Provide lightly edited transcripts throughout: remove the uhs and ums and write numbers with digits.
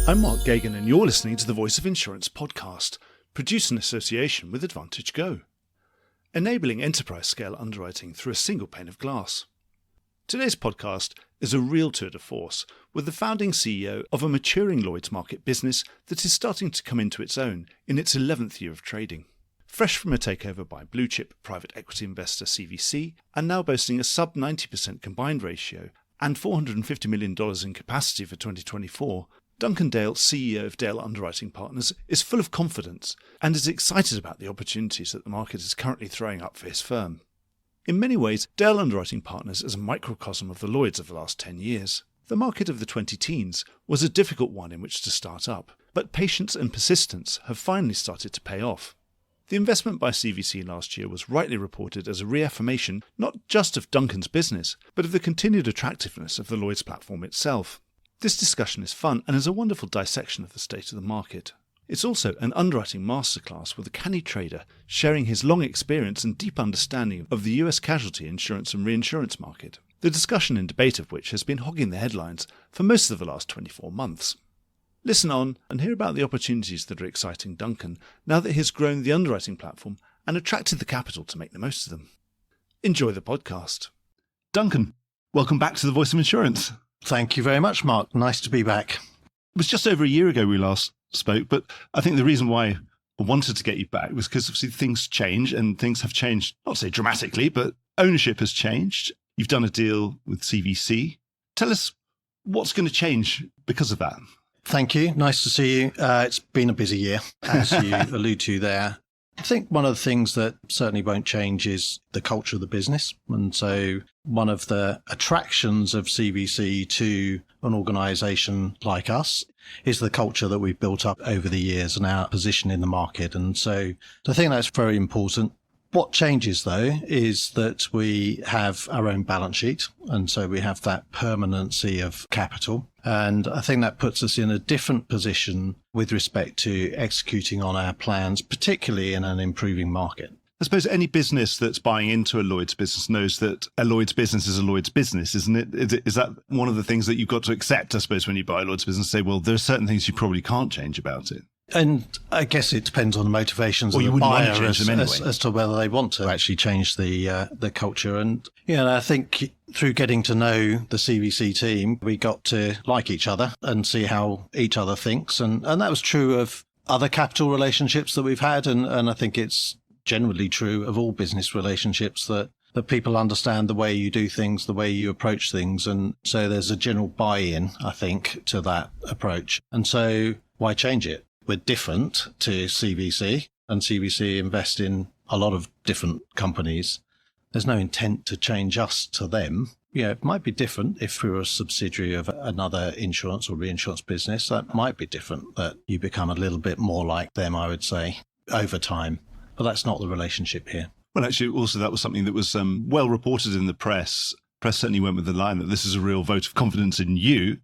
I'm Mark Gagan, and you're listening to the Voice of Insurance podcast, produced in association with Advantage Go, enabling enterprise-scale underwriting through a single pane of glass. Today's podcast is a real tour de force with the founding CEO of a maturing Lloyd's market business that is starting to come into its own in its 11th year of trading. Fresh from a takeover by blue-chip private equity investor CVC, and now boasting a sub-90% combined ratio and $450 million in capacity for 2024, Duncan Dale, CEO of Dale Underwriting Partners, is full of confidence and is excited about the opportunities that the market is currently throwing up for his firm. In many ways, Dale Underwriting Partners is a microcosm of the Lloyd's of the last 10 years. The market of the 20-teens was a difficult one in which to start up, but patience and persistence have finally started to pay off. The investment by CVC last year was rightly reported as a re-affirmation not just of Duncan's business, but of the continued attractiveness of the Lloyd's platform itself. This discussion is fun and is a wonderful dissection of the state of the market. It's also an underwriting masterclass with a canny trader sharing his long experience and deep understanding of the US casualty insurance and reinsurance market, the discussion and debate of which has been hogging the headlines for most of the last 24 months. Listen on and hear about the opportunities that are exciting Duncan now that he has grown the underwriting platform and attracted the capital to make the most of them. Enjoy the podcast. Duncan, welcome back to the Voice of Insurance. Thank you very much, Mark. Nice to be back. It was just over a year ago we last spoke, but I think the reason why I wanted to get you back was because obviously things change, and things have changed, not to say dramatically, but ownership has changed. You've done a deal with CVC. Tell us what's going to change because of that. Thank you. Nice to see you. It's been a busy year, as you allude to there. I think one of the things that certainly won't change is the culture of the business. And so one of the attractions of CVC to an organisation like us is the culture that we've built up over the years and our position in the market. And so I think that's very important. What changes, though, is that we have our own balance sheet. And so we have that permanency of capital. And I think that puts us in a different position with respect to executing on our plans, particularly in an improving market. I suppose any business that's buying into a Lloyd's business knows that a Lloyd's business is a Lloyd's business, isn't it? Is that one of the things that you've got to accept, I suppose, when you buy a Lloyd's business, say, well, there are certain things you probably can't change about it? And I guess it depends on the motivations of the buyer as to whether they want to actually change the culture. And, I think through getting to know the CVC team, we got to like each other and see how each other thinks. And that was true of other capital relationships that we've had. And I think it's generally true of all business relationships that people understand the way you do things, the way you approach things. And so there's a general buy-in, I think, to that approach. And so why change it? We're different to CVC, and CVC invest in a lot of different companies. There's no intent to change us to them. It might be different if we were a subsidiary of another insurance or reinsurance business. That might be different, that you become a little bit more like them, I would say, over time. But that's not the relationship here. Well, actually, also that was something that was well reported in the press. Press certainly went with the line that this is a real vote of confidence in you,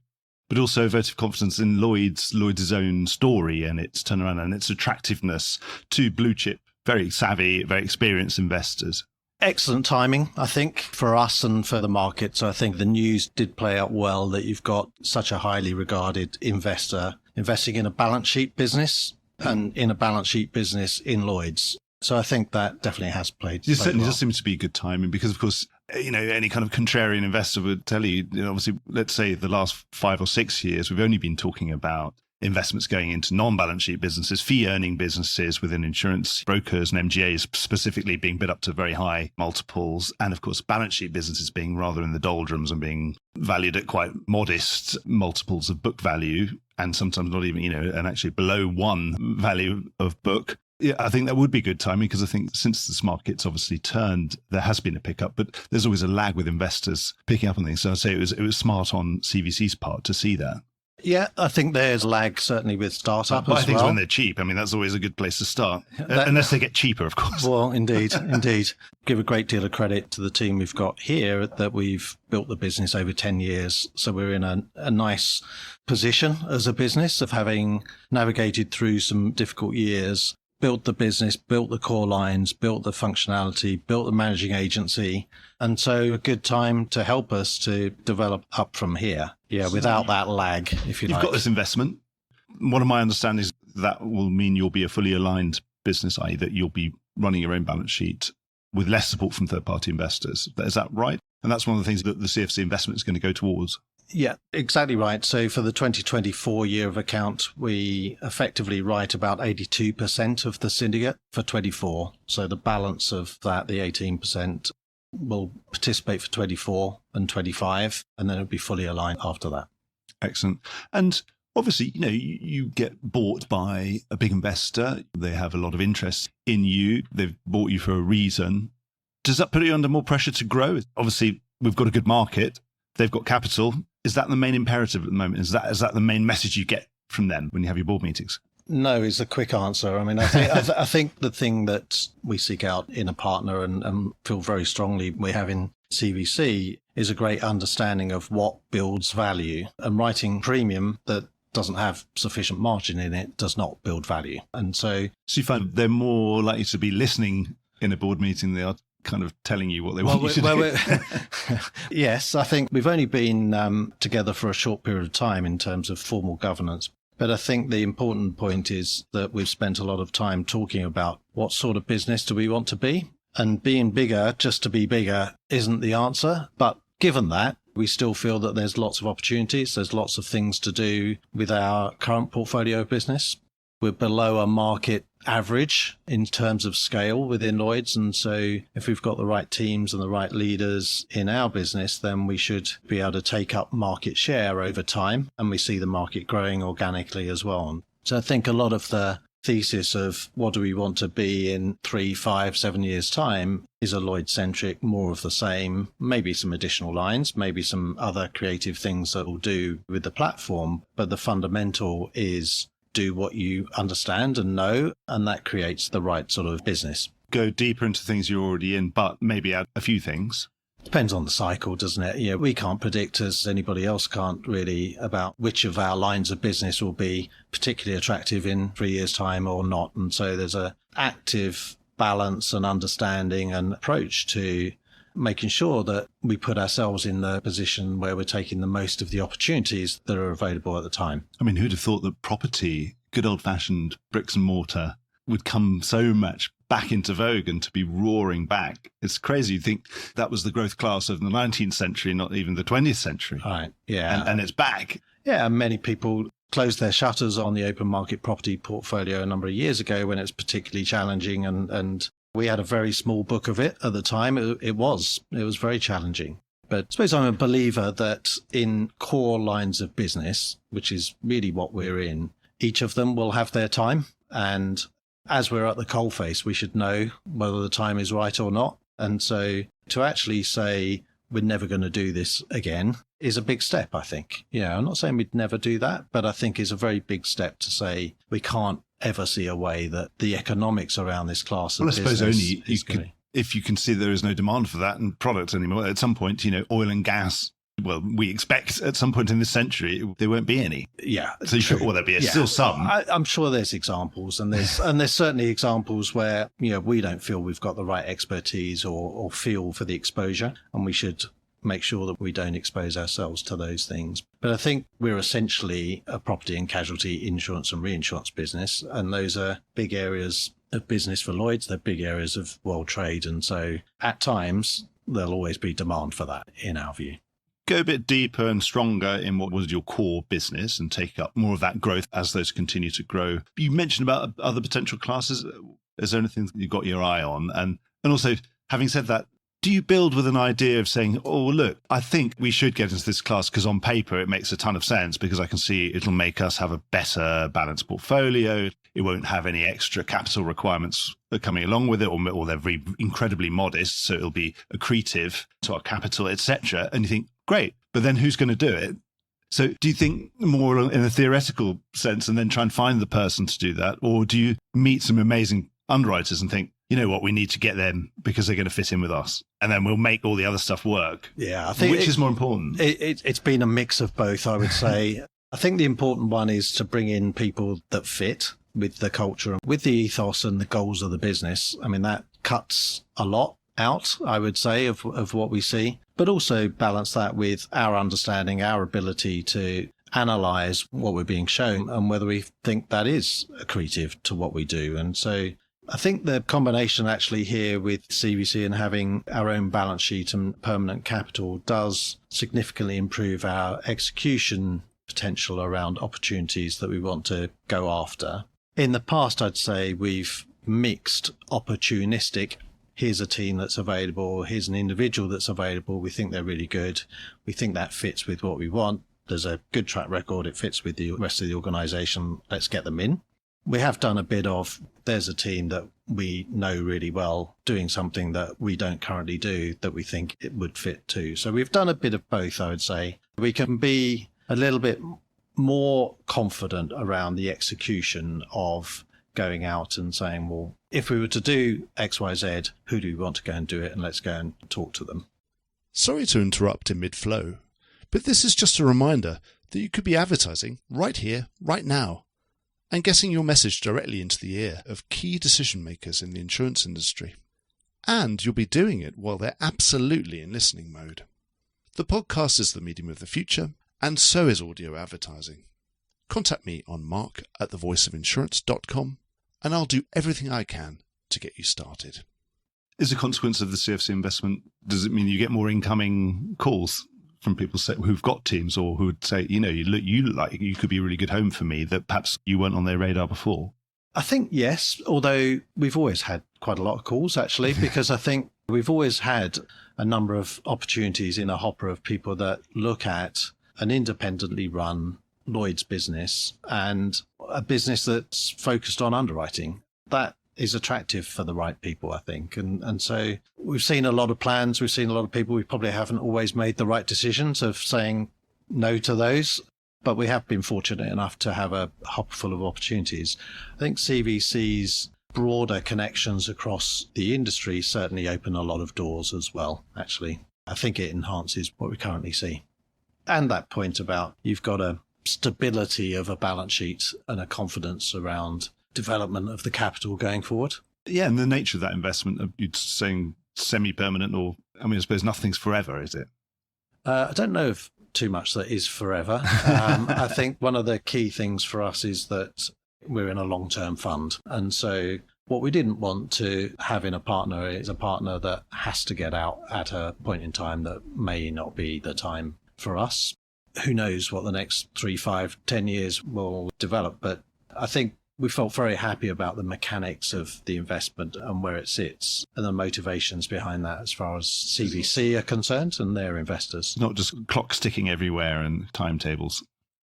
but also a vote of confidence in Lloyd's own story and its turnaround and its attractiveness to blue chip, very savvy, very experienced investors. Excellent timing, I think, for us and for the market. So I think the news did play out well that you've got such a highly regarded investor investing in a balance sheet business and in a balance sheet business in Lloyd's. So I think that definitely has played. It certainly does seem to be good timing because, of course, any kind of contrarian investor would tell you, obviously, let's say the last 5 or 6 years, we've only been talking about investments going into non-balance sheet businesses, fee-earning businesses within insurance brokers and MGAs specifically being bid up to very high multiples. And, of course, balance sheet businesses being rather in the doldrums and being valued at quite modest multiples of book value and sometimes not even, and actually below one value of book. Yeah, I think that would be good timing because I think since this market's obviously turned, there has been a pickup, but there's always a lag with investors picking up on things. So I'd say it was smart on CVC's part to see that. Yeah, I think there's a lag certainly with startup as well. I think when they're cheap, that's always a good place to start, unless they get cheaper, of course. Well, indeed. Give a great deal of credit to the team we've got here that we've built the business over 10 years. So we're in a nice position as a business of having navigated through some difficult years, built the business, built the core lines, built the functionality, built the managing agency. And so a good time to help us to develop up from here. Yeah, without that lag, if you like. You've got this investment. One of my understandings that will mean you'll be a fully aligned business, i.e. that you'll be running your own balance sheet with less support from third-party investors. Is that right? And that's one of the things that the CFC investment is going to go towards. Yeah, exactly right. So for the 2024 year of account, we effectively write about 82% of the syndicate for 24. So the balance of that, the 18%, will participate for 24 and 25, and then it'll be fully aligned after that. Excellent. And obviously, you get bought by a big investor. They have a lot of interest in you. They've bought you for a reason. Does that put you under more pressure to grow? Obviously, we've got a good market. They've got capital. Is that the main imperative at the moment? Is that the main message you get from them when you have your board meetings? No is the quick answer. I mean, I think the thing that we seek out in a partner and feel very strongly we have in CVC is a great understanding of what builds value. And writing premium that doesn't have sufficient margin in it does not build value. And so you find they're more likely to be listening in a board meeting than they are kind of telling you what they want you to do. Yes, I think we've only been together for a short period of time in terms of formal governance. But I think the important point is that we've spent a lot of time talking about what sort of business do we want to be? And being bigger, just to be bigger, isn't the answer. But given that, we still feel that there's lots of opportunities. There's lots of things to do with our current portfolio of business. We're below a market average in terms of scale within Lloyd's. And so if we've got the right teams and the right leaders in our business, then we should be able to take up market share over time. And we see the market growing organically as well. So I think a lot of the thesis of what do we want to be in 3, 5, 7 years' time is a Lloyd-centric, more of the same, maybe some additional lines, maybe some other creative things that we'll do with the platform. But the fundamental is do what you understand and know, and that creates the right sort of business. Go deeper into things you're already in, but maybe add a few things. Depends on the cycle, doesn't it? Yeah, we can't predict, as anybody else can't really, about which of our lines of business will be particularly attractive in 3 years' time or not. And so there's an active balance and understanding and approach to making sure that we put ourselves in the position where we're taking the most of the opportunities that are available at the time. I mean, who'd have thought that property, good old-fashioned bricks and mortar, would come so much back into vogue and to be roaring back? It's crazy. You think that was the growth class of the 19th century, not even the 20th century. Right, yeah. And it's back. Yeah, and many people closed their shutters on the open market property portfolio a number of years ago when it was particularly challenging, and we had a very small book of it at the time. It was very challenging. But I suppose I'm a believer that in core lines of business, which is really what we're in, each of them will have their time. And as we're at the coalface, we should know whether the time is right or not. And so to actually say we're never going to do this again is a big step, I think. I'm not saying we'd never do that, but I think it's a very big step to say we can't ever see a way that the economics around this class of business. Well, I suppose only if you can see there is no demand for that and product anymore. At some point, oil and gas, well, we expect at some point in this century there won't be any. Yeah. So there'll be still some. I'm sure there's examples, and there's certainly examples where we don't feel we've got the right expertise or feel for the exposure, and we should make sure that we don't expose ourselves to those things. But I think we're essentially a property and casualty insurance and reinsurance business, and those are big areas of business for Lloyd's. They're big areas of world trade, and so at times there'll always be demand for that in our view. Go a bit deeper and stronger in what was your core business and take up more of that growth as those continue to grow. You mentioned about other potential classes. Is there anything that you've got your eye on? And also, having said that, do you build with an idea of saying, oh, look, I think we should get into this class because on paper it makes a ton of sense because I can see it'll make us have a better balanced portfolio. It won't have any extra capital requirements coming along with it, or they're very incredibly modest, so it'll be accretive to our capital, etc. And you think, great, but then who's going to do it? So do you think more in a theoretical sense and then try and find the person to do that? Or do you meet some amazing underwriters and think, you know what, we need to get them because they're going to fit in with us, and then we'll make all the other stuff work? Yeah, I think which is more important? It's been a mix of both, I would say. I think the important one is to bring in people that fit with the culture and with the ethos and the goals of the business. I mean, that cuts a lot out, I would say, of what we see, but also balance that with our understanding, our ability to analyse what we're being shown and whether we think that is accretive to what we do. And so I think the combination actually here with CVC and having our own balance sheet and permanent capital does significantly improve our execution potential around opportunities that we want to go after. In the past, I'd say we've mixed opportunistic. Here's a team that's available. Here's an individual that's available. We think they're really good. We think that fits with what we want. There's a good track record. It fits with the rest of the organisation. Let's get them in. We have done a bit of, there's a team that we know really well doing something that we don't currently do that we think it would fit too. So we've done a bit of both, I would say. We can be a little bit more confident around the execution of going out and saying, well, if we were to do X, Y, Z, who do we want to go and do it? And let's go and talk to them. Sorry to interrupt in mid-flow, but this is just a reminder that you could be advertising right here, right now, and getting your message directly into the ear of key decision makers in the insurance industry. And you'll be doing it while they're absolutely in listening mode. The podcast is the medium of the future, and so is audio advertising. Contact me on mark@thevoiceofinsurance.com, and I'll do everything I can to get you started. Is a consequence of the CFC investment, does it mean you get more incoming calls from people who've got teams or who would say, you could be a really good home for me, that perhaps you weren't on their radar before? I think yes, although we've always had quite a lot of calls actually, because I think we've always had a number of opportunities in a hopper of people that look at an independently run Lloyd's business and a business that's focused on underwriting. That is attractive for the right people, I think. And so we've seen a lot of plans. We've seen a lot of people. We probably haven't always made the right decisions of saying no to those, but we have been fortunate enough to have a hopper full of opportunities. I think CVC's broader connections across the industry certainly open a lot of doors as well, actually. I think it enhances what we currently see. And that point about you've got a stability of a balance sheet and a confidence around development of the capital going forward. Yeah, and the nature of that investment, you're saying semi-permanent, or, I suppose nothing's forever, is it? I don't know if too much that is forever. I think one of the key things for us is that we're in a long-term fund. And so what we didn't want to have in a partner is a partner that has to get out at a point in time that may not be the time for us. Who knows what the next 3, 5, 10 years will develop. But I think we felt very happy about the mechanics of the investment and where it sits and the motivations behind that as far as CVC are concerned and their investors. Not just clocks ticking everywhere and timetables.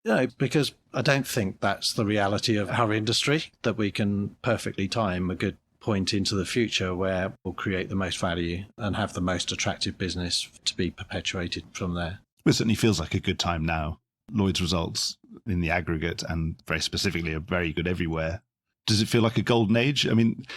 No, because I don't think that's the reality of our industry, that we can perfectly time a good point into the future where we'll create the most value and have the most attractive business to be perpetuated from there. It certainly feels like a good time now. Lloyd's results in the aggregate and very specifically are very good everywhere. Does it feel like a golden age?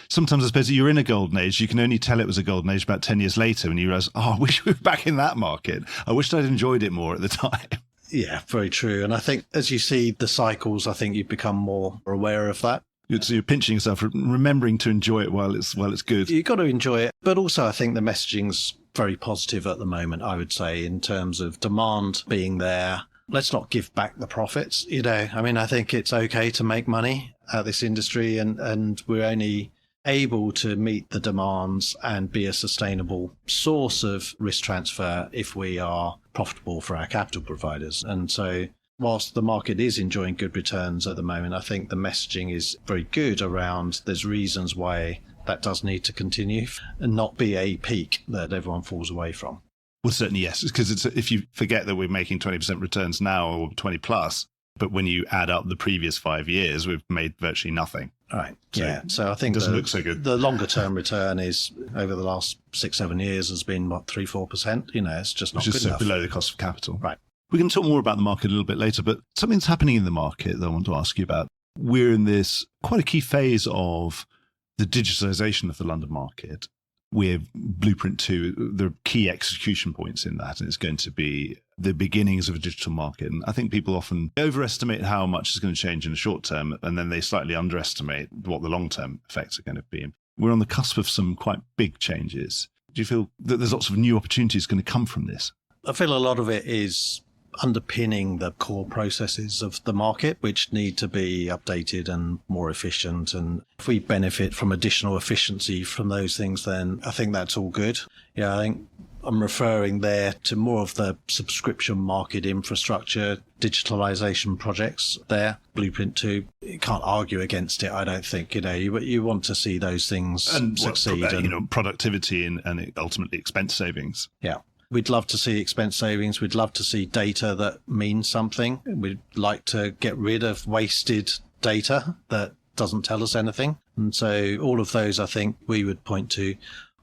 Sometimes I suppose you're in a golden age. You can only tell it was a golden age about 10 years later when you realise, I wish we were back in that market. I wished I'd enjoyed it more at the time. Yeah, very true. And I think as you see the cycles, I think you become more aware of that. So you're pinching yourself, remembering to enjoy it while it's good. You've got to enjoy it. But also I think the messaging's very positive at the moment, I would say, in terms of demand being there. Let's not give back the profits. I think it's okay to make money at this industry and we're only able to meet the demands and be a sustainable source of risk transfer if we are profitable for our capital providers. And so whilst the market is enjoying good returns at the moment, I think the messaging is very good around there's reasons why that does need to continue and not be a peak that everyone falls away from. Well, certainly, yes, because if you forget that we're making 20% returns now or 20 plus, but when you add up the previous 5 years, we've made virtually nothing. Right. So I think it doesn't look so good. The longer term return is over the last 6-7 years has been 3-4%. It's just not good enough. Which is below the cost of capital. Right. We're going to talk more about the market a little bit later, but something's happening in the market that I want to ask you about. We're in this quite a key phase of the digitalization of the London market. We're Blueprint 2, there are key execution points in that, and it's going to be the beginnings of a digital market. And I think people often overestimate how much is going to change in the short term, and then they slightly underestimate what the long-term effects are going to be. We're on the cusp of some quite big changes. Do you feel that there's lots of new opportunities going to come from this? I feel a lot of it is underpinning the core processes of the market, which need to be updated and more efficient. And if we benefit from additional efficiency from those things, then I think that's all good. Yeah, I think I'm referring there to more of the subscription market infrastructure, digitalization projects there, Blueprint 2. You can't argue against it, I don't think. You want to see those things succeed. Productivity and ultimately expense savings. Yeah. We'd love to see expense savings. We'd love to see data that means something. We'd like to get rid of wasted data that doesn't tell us anything. And so all of those, I think, we would point to.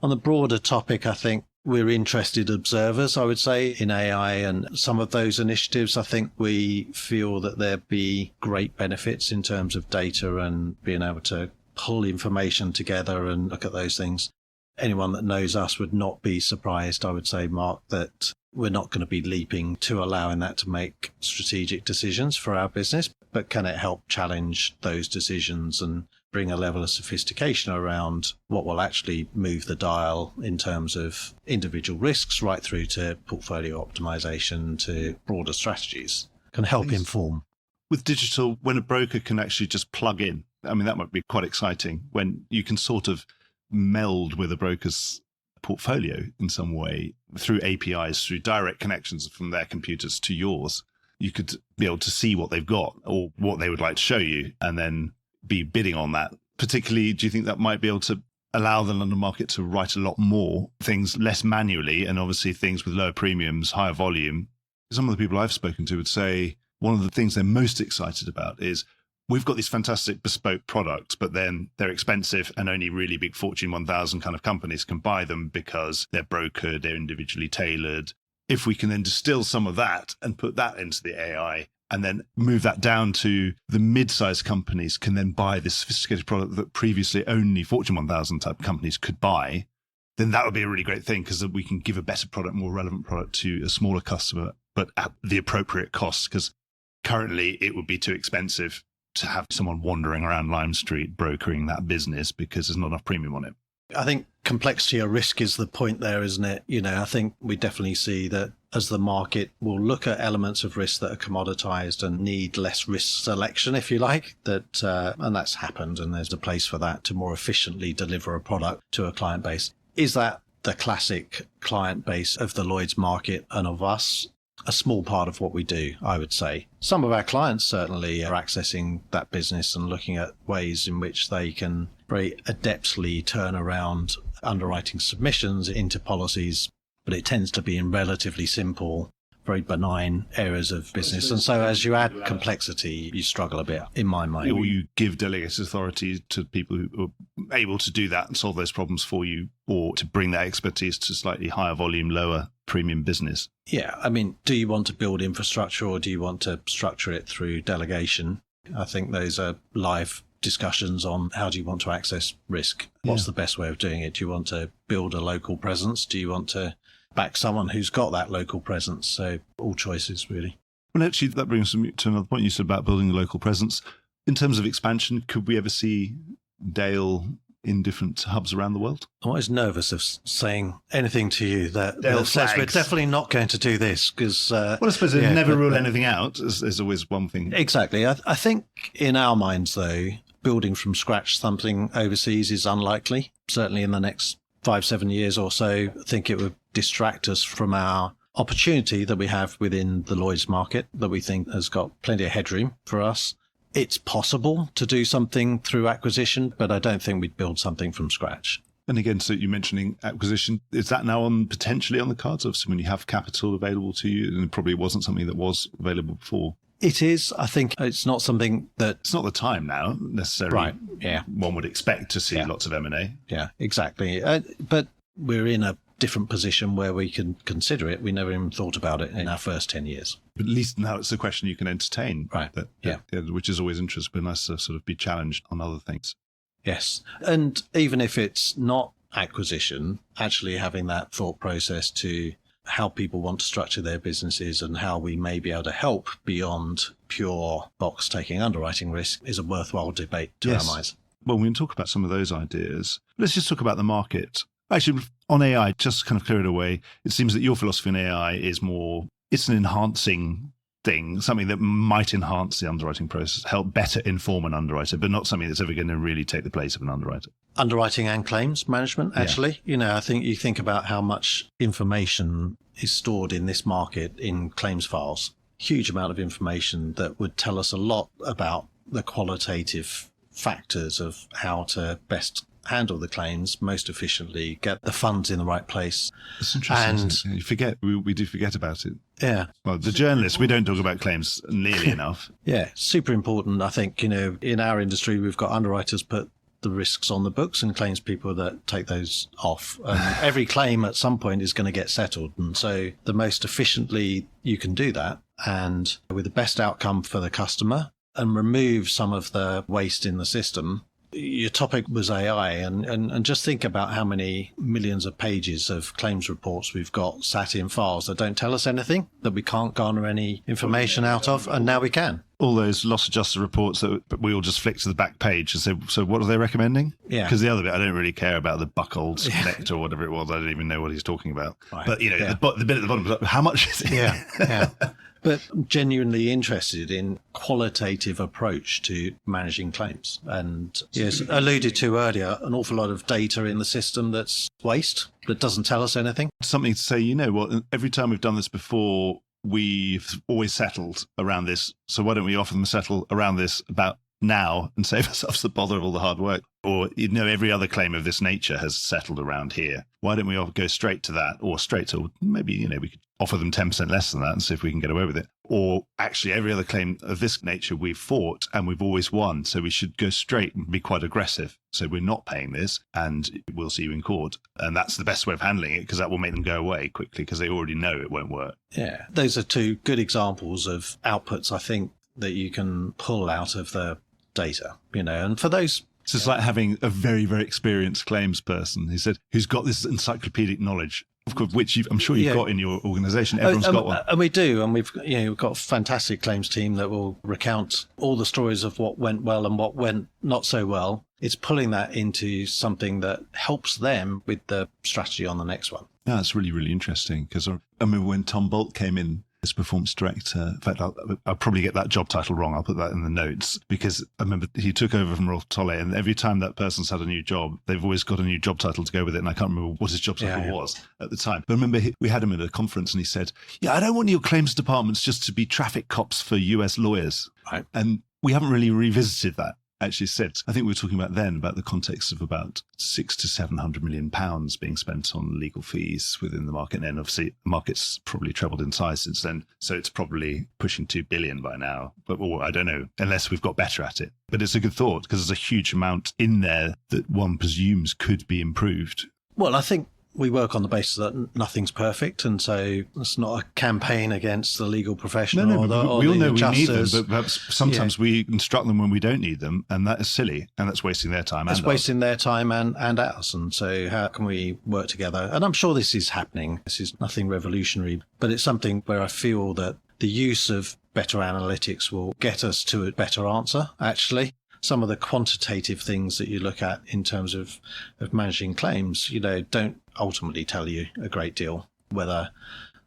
On the broader topic, I think we're interested observers, I would say, in AI and some of those initiatives. I think we feel that there'd be great benefits in terms of data and being able to pull information together and look at those things. Anyone that knows us would not be surprised, I would say, Mark, that we're not going to be leaping to allowing that to make strategic decisions for our business. But can it help challenge those decisions and bring a level of sophistication around what will actually move the dial in terms of individual risks right through to portfolio optimization to broader strategies? Can help inform. With digital, when a broker can actually just plug in, I mean, that might be quite exciting when you can sort of meld with a broker's portfolio in some way through APIs, through direct connections from their computers to yours. You could be able to see what they've got or what they would like to show you and then be bidding on that. Particularly, do you think that might be able to allow the London market to write a lot more things less manually and obviously things with lower premiums, higher volume? Some of the people I've spoken to would say one of the things they're most excited about is we've got these fantastic bespoke products, but then they're expensive and only really big Fortune 1000 kind of companies can buy them because they're brokered, they're individually tailored. If we can then distill some of that and put that into the AI and then move that down to the mid-sized companies can then buy this sophisticated product that previously only Fortune 1000 type companies could buy, then that would be a really great thing because we can give a better product, more relevant product to a smaller customer, but at the appropriate cost, because currently it would be too expensive to have someone wandering around Lime Street brokering that business because there's not enough premium on it. I think complexity of risk is the point there, isn't it? I think we definitely see that as the market will look at elements of risk that are commoditized and need less risk selection, if you like, and that's happened, and there's a place for that to more efficiently deliver a product to a client base. Is that the classic client base of the Lloyd's market and of us? A small part of what we do, I would say. Some of our clients certainly are accessing that business and looking at ways in which they can very adeptly turn around underwriting submissions into policies, but it tends to be in relatively simple, very benign areas of business. And so as you add complexity, you struggle a bit, in my mind. Or you give delegated authority to people who are able to do that and solve those problems for you, or to bring that expertise to slightly higher volume, lower premium business. Yeah. I mean, do you want to build infrastructure or do you want to structure it through delegation? I think those are live discussions on how do you want to access risk? What's the best way of doing it? Do you want to build a local presence? Do you want to back someone who's got that local presence? So all choices, really. Well, actually, that brings me to another point you said about building a local presence. In terms of expansion, could we ever see Dale in different hubs around the world? I'm always nervous of saying anything to you that says we're definitely not going to do this because... well, I suppose never rule anything out. There's always one thing. Exactly. I think in our minds, though, building from scratch something overseas is unlikely. Certainly in the next 5-7 years or so, I think it would distract us from our opportunity that we have within the Lloyd's market that we think has got plenty of headroom for us. It's possible to do something through acquisition, but I don't think we'd build something from scratch. And again, so you're mentioning acquisition. Is that now potentially on the cards? Obviously, when you have capital available to you, and it probably wasn't something that was available before. It is. I think it's not something that... It's not the time now, necessarily. Right, yeah. One would expect to see lots of M&A. Yeah, exactly. But we're in a different position where we can consider it. We never even thought about it in our first 10 years. But at least now it's a question you can entertain. Right, which is always interesting, but nice to sort of be challenged on other things. Yes. And even if it's not acquisition, actually having that thought process to how people want to structure their businesses and how we may be able to help beyond pure box taking underwriting risk is a worthwhile debate to our minds. Well, we can talk about some of those ideas. Let's just talk about the market. Actually, on AI, just kind of clear it away. It seems that your philosophy in AI is more it's an enhancing thing, something that might enhance the underwriting process, help better inform an underwriter, but not something that's ever going to really take the place of an underwriter. Underwriting and claims management, actually. Yeah. I think you think about how much information is stored in this market in claims files. Huge amount of information that would tell us a lot about the qualitative factors of how to best handle the claims most efficiently, get the funds in the right place. It's interesting. You forget, we do forget about it. Yeah. Well, the journalists, we don't talk about claims nearly enough. Yeah, super important. I think, in our industry, we've got underwriters put the risks on the books and claims people that take those off. And every claim at some point is going to get settled. And so the most efficiently you can do that and with the best outcome for the customer and remove some of the waste in the system. Your topic was AI, and just think about how many millions of pages of claims reports we've got sat in files that don't tell us anything, that we can't garner any information out of, and now we can. All those loss adjuster reports that we all just flick to the back page and say, so what are they recommending? Yeah. Because the other bit, I don't really care about the buckled connector or whatever it was. I don't even know what he's talking about. Right. But, the bit at the bottom, how much is it? Yeah. But genuinely interested in qualitative approach to managing claims. And yes, alluded to earlier, an awful lot of data in the system that's waste, that doesn't tell us anything. Something to say, every time we've done this before, we've always settled around this. So why don't we offer them a settle around this about now and save ourselves the bother of all the hard work? Or, every other claim of this nature has settled around here. Why don't we go straight to that, or straight to, maybe, we could offer them 10% less than that and see if we can get away with it. Or actually every other claim of this nature we've fought and we've always won. So we should go straight and be quite aggressive. So we're not paying this and we'll see you in court. And that's the best way of handling it, because that will make them go away quickly because they already know it won't work. Yeah, those are two good examples of outputs, I think, that you can pull out of the data, and for those. So it's like having a very, very experienced claims person who's got this encyclopedic knowledge, of course, which I'm sure you've got in your organisation. Everyone's got one. And we do. And we've got a fantastic claims team that will recount all the stories of what went well and what went not so well. It's pulling that into something that helps them with the strategy on the next one. Yeah, that's really, really interesting, because I remember when Tom Bolt came in as performance director. In fact, I'll probably get that job title wrong. I'll put that in the notes, because I remember he took over from Rolf Tolle, and every time that person's had a new job, they've always got a new job title to go with it. And I can't remember what his job title was at the time. But I remember we had him at a conference and he said, I don't want your claims departments just to be traffic cops for US lawyers. Right. And we haven't really revisited that. Actually said, I think we were talking about then about the context of about £600 to £700 million being spent on legal fees within the market. And then obviously the market's probably trebled in size since then. So it's probably pushing 2 billion by now. But I don't know, unless we've got better at it. But it's a good thought, because there's a huge amount in there that one presumes could be improved. Well, I think we work on the basis that nothing's perfect, and so it's not a campaign against the legal profession. No, we all know we need them, but perhaps sometimes we instruct them when we don't need them, and that is silly, and that's wasting their time. It's wasting their time and ours, and so how can we work together? And I'm sure this is happening. This is nothing revolutionary, but it's something where I feel that the use of better analytics will get us to a better answer, actually. Some of the quantitative things that you look at in terms of managing claims, don't ultimately tell you a great deal whether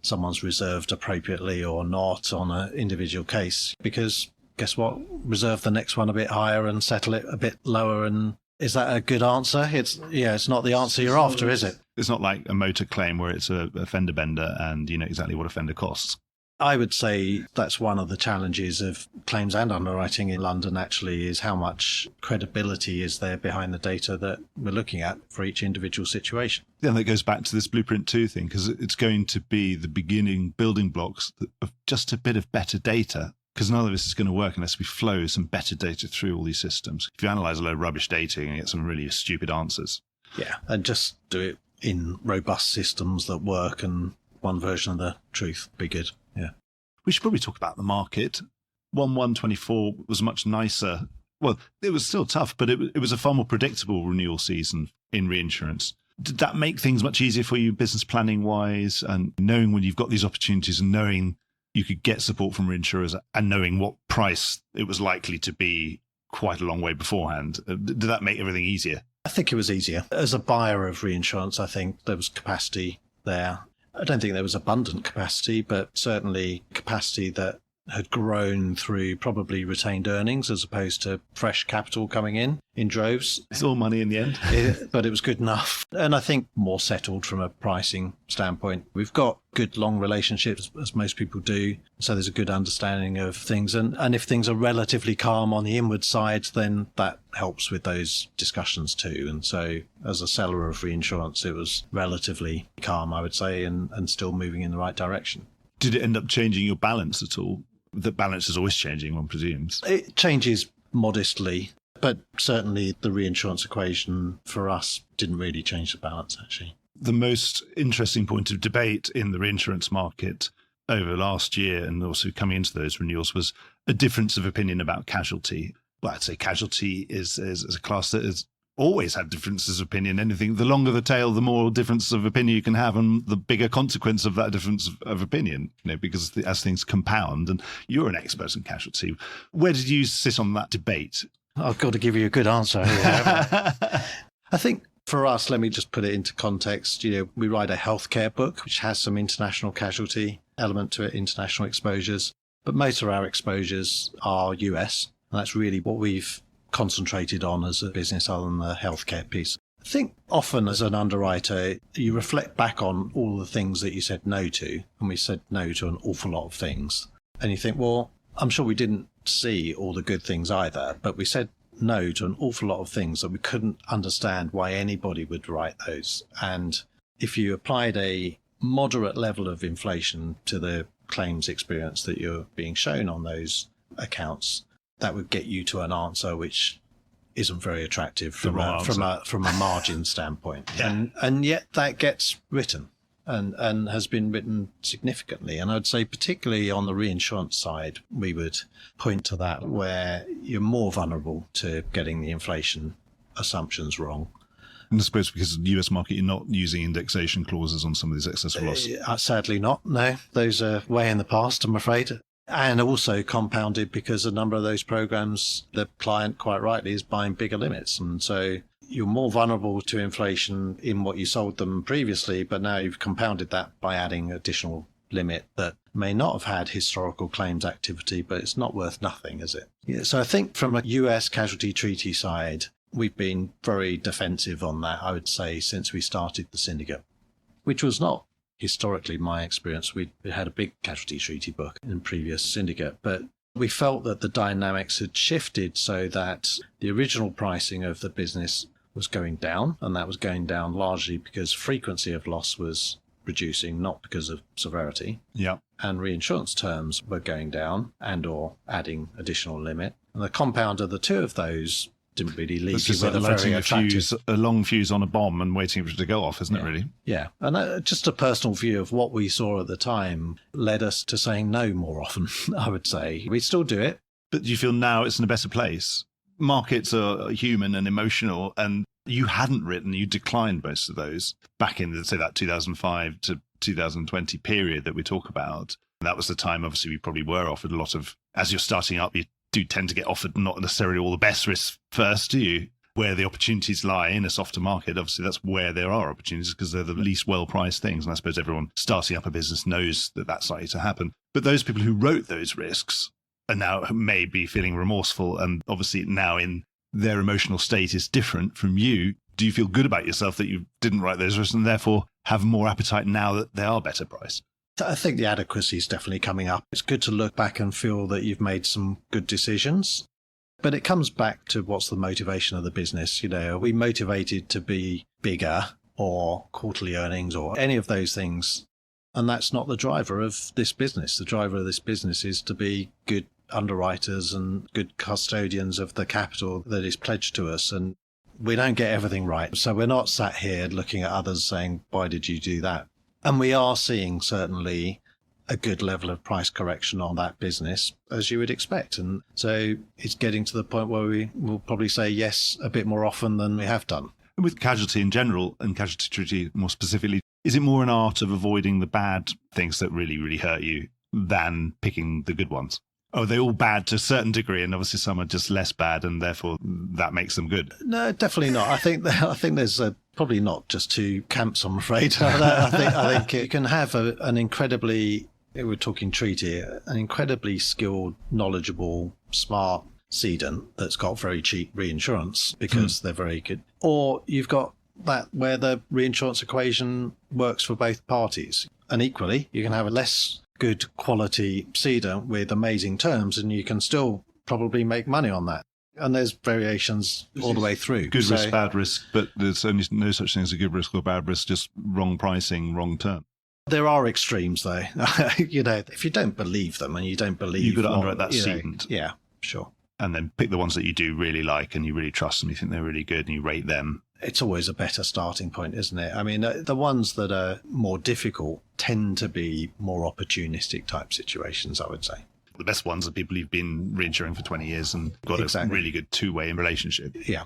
someone's reserved appropriately or not on an individual case, because guess what? Reserve the next one a bit higher and settle it a bit lower. And is that a good answer? It's not the answer you're after, is it? It's not like a motor claim where it's a fender bender and you know exactly what a fender costs. I would say that's one of the challenges of claims and underwriting in London, actually, is how much credibility is there behind the data that we're looking at for each individual situation. Yeah, and that goes back to this Blueprint 2 thing, because it's going to be the beginning building blocks of just a bit of better data, because none of this is going to work unless we flow some better data through all these systems. If you analyse a load of rubbish data, you're going to get some really stupid answers. Yeah, and just do it in robust systems that work, and one version of the truth be good. Yeah. We should probably talk about the market. 1/1/24 was much nicer. Well, it was still tough, but it was a far more predictable renewal season in reinsurance. Did that make things much easier for you business planning wise, and knowing when you've got these opportunities and knowing you could get support from reinsurers and knowing what price it was likely to be quite a long way beforehand? Did that make everything easier? I think it was easier. As a buyer of reinsurance, I think there was capacity there. I don't think there was abundant capacity, but certainly capacity that had grown through probably retained earnings as opposed to fresh capital coming in droves. It's all money in the end. But it was good enough. And I think more settled from a pricing standpoint. We've got good long relationships, as most people do. So there's a good understanding of things. And if things are relatively calm on the inward side, then that helps with those discussions too. And so as a seller of reinsurance, it was relatively calm, I would say, and still moving in the right direction. Did it end up changing your balance at all? The balance is always changing, one presumes. It changes modestly, but certainly the reinsurance equation for us didn't really change the balance, actually. The most interesting point of debate in the reinsurance market over last year and also coming into those renewals was a difference of opinion about casualty. Well, I'd say casualty is a class that has always had differences of opinion. Anything, the longer the tail, the more difference of opinion you can have, and the bigger consequence of that difference of opinion, because as things compound, and you're an expert in casualty. Where did you sit on that debate? I've got to give you a good answer here. I think for us, let me just put it into context. We write a healthcare book, which has some international casualty element to it, international exposures, but most of our exposures are US. And that's really what we've concentrated on as a business other than the healthcare piece. I think often as an underwriter, you reflect back on all the things that you said no to, and we said no to an awful lot of things. And you think, well, I'm sure we didn't see all the good things either, but we said no to an awful lot of things that we couldn't understand why anybody would write those. And if you applied a moderate level of inflation to the claims experience that you're being shown on those accounts, that would get you to an answer which isn't very attractive from a margin standpoint. Yeah. And yet that gets written and has been written significantly. And I'd say particularly on the reinsurance side, we would point to that where you're more vulnerable to getting the inflation assumptions wrong. And I suppose because of the US market, you're not using indexation clauses on some of these excess of loss. Sadly not, no. Those are way in the past, I'm afraid. And also compounded because a number of those programs, the client quite rightly is buying bigger limits. And so you're more vulnerable to inflation in what you sold them previously, but now you've compounded that by adding additional limit that may not have had historical claims activity, but it's not worth nothing, is it? Yeah, so I think from a US casualty treaty side, we've been very defensive on that, I would say, since we started the syndicate, which was not historically my experience. We had a big casualty treaty book in previous syndicate, but we felt that the dynamics had shifted so that the original pricing of the business was going down, and that was going down largely because frequency of loss was reducing, not because of severity. Yeah. And reinsurance terms were going down and or adding additional limit. And the compound of the two of those didn't really leave you with a very attractive... a long fuse on a bomb and waiting for it to go off, isn't it, really? Yeah. And just a personal view of what we saw at the time led us to saying no more often, I would say. We still do it. But do you feel now it's in a better place? Markets are human and emotional, and you hadn't written, you declined most of those back in, say, that 2005 to 2020 period that we talk about. And that was the time, obviously, we probably were offered a lot of, as you're starting up, you do tend to get offered not necessarily all the best risks first, do you? Where the opportunities lie in a softer market, obviously that's where there are opportunities because they're the least well-priced things. And I suppose everyone starting up a business knows that that's likely to happen. But those people who wrote those risks are now may be feeling remorseful, and obviously now in their emotional state is different from you. Do you feel good about yourself that you didn't write those risks and therefore have more appetite now that they are better priced? I think the adequacy is definitely coming up. It's good to look back and feel that you've made some good decisions. But it comes back to what's the motivation of the business. Are we motivated to be bigger or quarterly earnings or any of those things? And that's not the driver of this business. The driver of this business is to be good underwriters and good custodians of the capital that is pledged to us. And we don't get everything right. So we're not sat here looking at others saying, why did you do that? And we are seeing certainly a good level of price correction on that business, as you would expect. And so it's getting to the point where we will probably say yes a bit more often than we have done. And with casualty in general and casualty treaty more specifically, is it more an art of avoiding the bad things that really, really hurt you than picking the good ones? Oh, they're all bad to a certain degree, and obviously some are just less bad, and therefore that makes them good. No, definitely not. I think there's probably not just two camps, I'm afraid. I think you can have an incredibly, we're talking treaty, an incredibly skilled, knowledgeable, smart cedant that's got very cheap reinsurance because they're very good. Or you've got that where the reinsurance equation works for both parties. And equally, you can have a less good quality cedant with amazing terms, and you can still probably make money on that. And there's variations all the way through. Good risk, bad risk, but there's only no such thing as a good risk or bad risk, just wrong pricing, wrong term. There are extremes, though. If you don't believe them and you don't believe... You've got to underwrite that cedant. Yeah, sure. And then pick the ones that you do really like and you really trust them, you think they're really good, and you rate them. It's always a better starting point, isn't it? I mean, the ones that are more difficult tend to be more opportunistic type situations, I would say. The best ones are people who've been reinsuring for 20 years and got a really good two-way relationship. Yeah.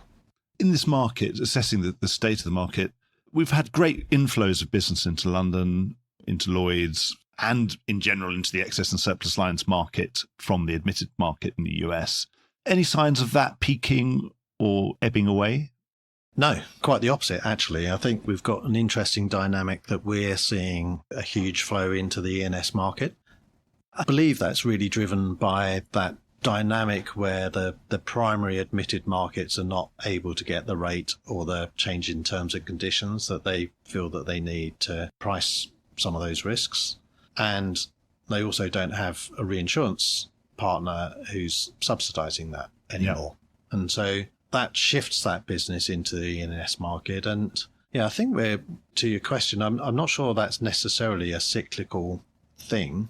In this market, assessing the state of the market, we've had great inflows of business into London, into Lloyd's, and in general into the excess and surplus lines market from the admitted market in the US. Any signs of that peaking or ebbing away? No, quite the opposite, actually. I think we've got an interesting dynamic that we're seeing a huge flow into the E&S market. I believe that's really driven by that dynamic where the primary admitted markets are not able to get the rate or the change in terms and conditions that they feel that they need to price some of those risks. And they also don't have a reinsurance partner who's subsidizing that anymore. Yeah. And so that shifts that business into the E&S market. And yeah, I think to your question, I'm not sure that's necessarily a cyclical thing.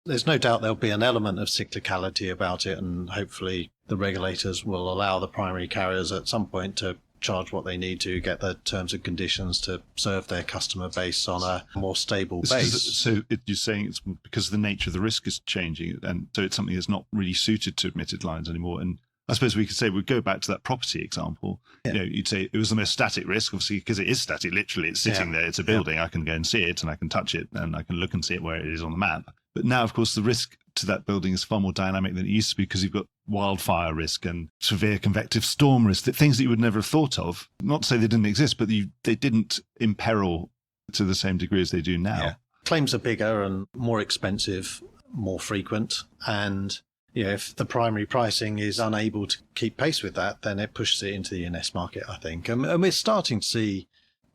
There's no doubt there'll be an element of cyclicality about it, and hopefully the regulators will allow the primary carriers at some point to charge what they need to get the terms and conditions to serve their customer base on a more stable base. So you're saying it's because the nature of the risk is changing, and so it's something that's not really suited to admitted lines anymore. And I suppose we could say, we'd go back to that property example. Yeah. You'd say it was the most static risk, obviously, because it is static. Literally, it's sitting there. It's a building. Yeah. I can go and see it, and I can touch it, and I can look and see it where it is on the map. But now, of course, the risk to that building is far more dynamic than it used to be, because you've got wildfire risk and severe convective storm risk, things that you would never have thought of. Not to say they didn't exist, but they didn't imperil to the same degree as they do now. Yeah. Claims are bigger and more expensive, more frequent, and if the primary pricing is unable to keep pace with that, then it pushes it into the E&S market, I think. And we're starting to see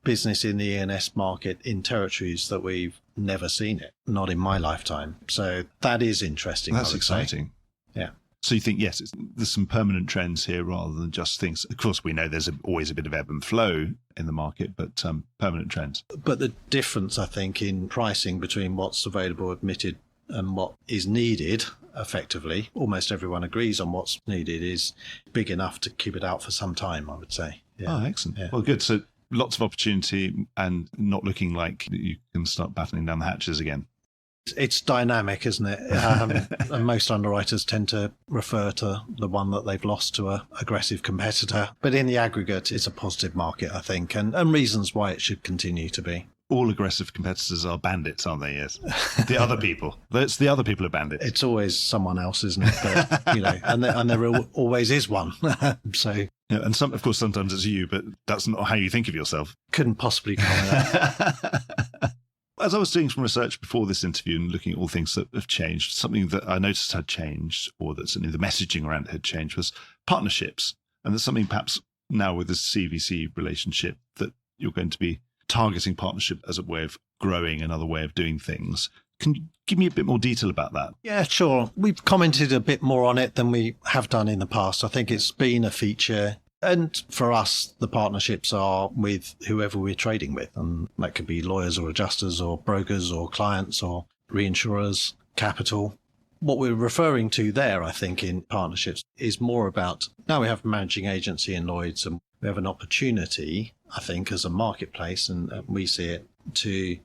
business in the E&S market in territories that we've never seen it, not in my lifetime. So that is interesting. That's exciting. Yeah. So you think, yes, there's some permanent trends here rather than just things. Of course, we know there's always a bit of ebb and flow in the market, but permanent trends. But the difference, I think, in pricing between what's available admitted and what is needed, effectively, almost everyone agrees on what's needed, is big enough to keep it out for some time, I would say. Yeah. Oh, excellent. Yeah. Well, good. So lots of opportunity and not looking like you can start battening down the hatches again. It's dynamic, isn't it? And most underwriters tend to refer to the one that they've lost to an aggressive competitor. But in the aggregate, it's a positive market, I think, and reasons why it should continue to be. All aggressive competitors are bandits, aren't they? Yes. The other people. It's the other people are bandits. It's always someone else, isn't it? But, and there always is one. So. Yeah, and of course, sometimes it's you, but that's not how you think of yourself. Couldn't possibly comment that. As I was doing some research before this interview and looking at all things that have changed, something that I noticed had changed, or that certainly the messaging around it had changed, was partnerships. And there's something perhaps now with the CVC relationship that you're going to be targeting partnership as a way of growing, another way of doing things. Can you give me a bit more detail about that? Yeah, sure. We've commented a bit more on it than we have done in the past. I think it's been a feature. And for us, the partnerships are with whoever we're trading with. And that could be lawyers or adjusters or brokers or clients or reinsurers, capital. What we're referring to there, I think, in partnerships is more about, now we have a managing agency in Lloyd's, and we have an opportunity, I think, as a marketplace, and we see it, to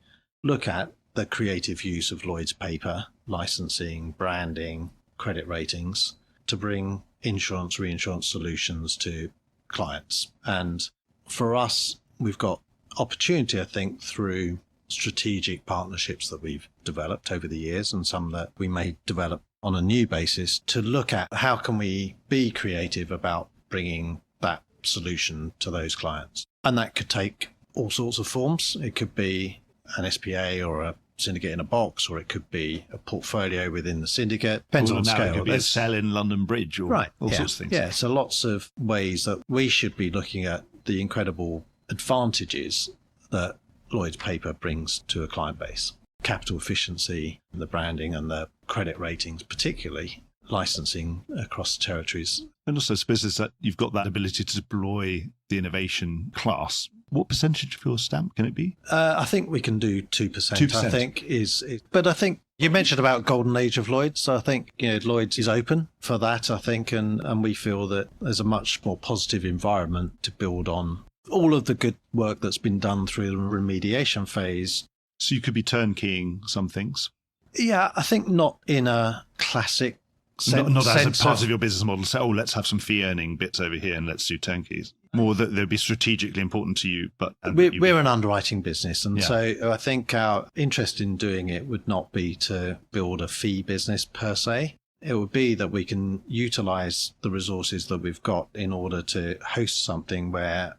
look at the creative use of Lloyd's paper, licensing, branding, credit ratings, to bring insurance, reinsurance solutions to clients. And for us, we've got opportunity, I think, through strategic partnerships that we've developed over the years, and some that we may develop on a new basis to look at how can we be creative about bringing that solution to those clients. And that could take all sorts of forms. It could be an SPA or a syndicate in a box, or it could be a portfolio within the syndicate. Depends on scale. It could be a sell in London Bridge or all sorts of things. Yeah, so lots of ways that we should be looking at the incredible advantages that Lloyd's paper brings to a client base. Capital efficiency, the branding and the credit ratings, particularly licensing across territories. And also, I suppose is that you've got that ability to deploy the innovation class. What percentage of your stamp can it be? I think we can do 2%. 2%. I think but I think you mentioned about golden age of Lloyd's. So I think Lloyd's is open for that. I think, and we feel that there's a much more positive environment to build on all of the good work that's been done through the remediation phase. So you could be turnkeying some things. Yeah, I think not in a classic sense. Not as a part of your business model. Say, let's have some fee earning bits over here and let's do turnkeys. More that they'd be strategically important to you. But we're an underwriting business. And so I think our interest in doing it would not be to build a fee business per se. It would be that we can utilize the resources that we've got in order to host something where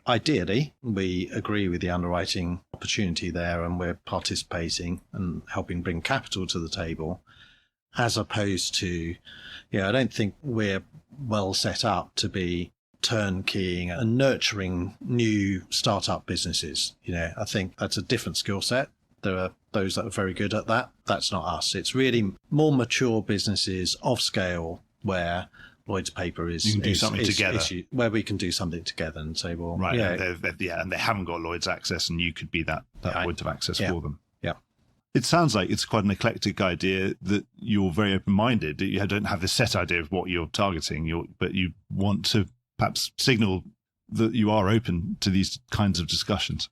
ideally we agree with the underwriting opportunity there and we're participating and helping bring capital to the table, as opposed to, I don't think we're well set up to be turnkeying and nurturing new startup businesses. I think that's a different skill set. There are those that are very good at that. That's not us. It's really more mature businesses of scale where Lloyd's paper is, you can do something together, where we can do something together and say, well, right, and they haven't got Lloyd's access, and you could be that point of access for them. Yeah. It sounds like it's quite an eclectic idea, that you're very open-minded. You don't have this set idea of what you're targeting, but you want to perhaps signal that you are open to these kinds of discussions.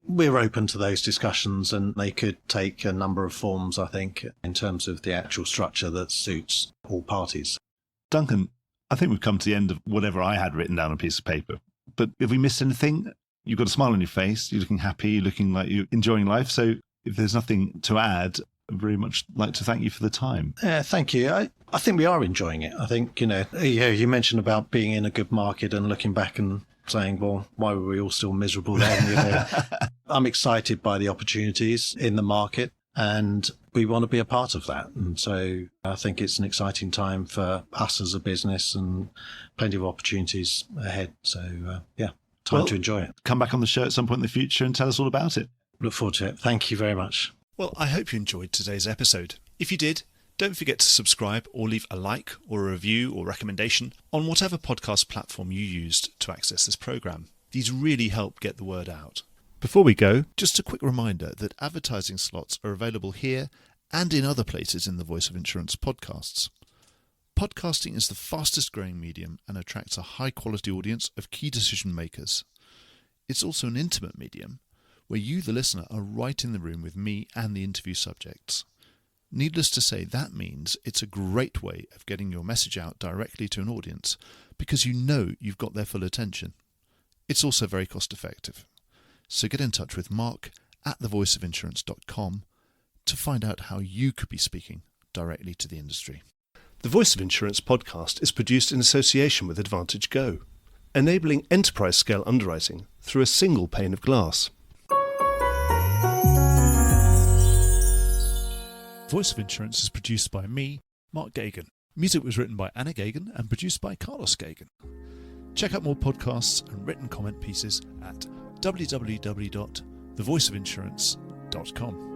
We're open to those discussions, and they could take a number of forms, I think, in terms of the actual structure that suits all parties. Duncan, I think we've come to the end of whatever I had written down on a piece of paper. But if we missed anything, you've got a smile on your face, you're looking happy, you're looking like you're enjoying life. So if there's nothing to add, I'd very much like to thank you for the time. Thank you. I think we are enjoying it. I think, you mentioned about being in a good market and looking back and saying, well, why were we all still miserable then? I'm excited by the opportunities in the market, and we want to be a part of that. And so I think it's an exciting time for us as a business and plenty of opportunities ahead. So, time to enjoy it. Come back on the show at some point in the future and tell us all about it. Look forward to it. Thank you very much. Well, I hope you enjoyed today's episode. If you did, don't forget to subscribe or leave a like or a review or recommendation on whatever podcast platform you used to access this program. These really help get the word out. Before we go, just a quick reminder that advertising slots are available here and in other places in the Voice of Insurance podcasts. Podcasting is the fastest growing medium and attracts a high quality audience of key decision makers. It's also an intimate medium where you, the listener, are right in the room with me and the interview subjects. Needless to say, that means it's a great way of getting your message out directly to an audience because you've got their full attention. It's also very cost effective. So get in touch with Mark at thevoiceofinsurance.com to find out how you could be speaking directly to the industry. The Voice of Insurance podcast is produced in association with Advantage Go, enabling enterprise-scale underwriting through a single pane of glass. Voice of Insurance is produced by me, Mark Gagan. Music was written by Anna Gagan and produced by Carlos Gagan. Check out more podcasts and written comment pieces at www.thevoiceofinsurance.com.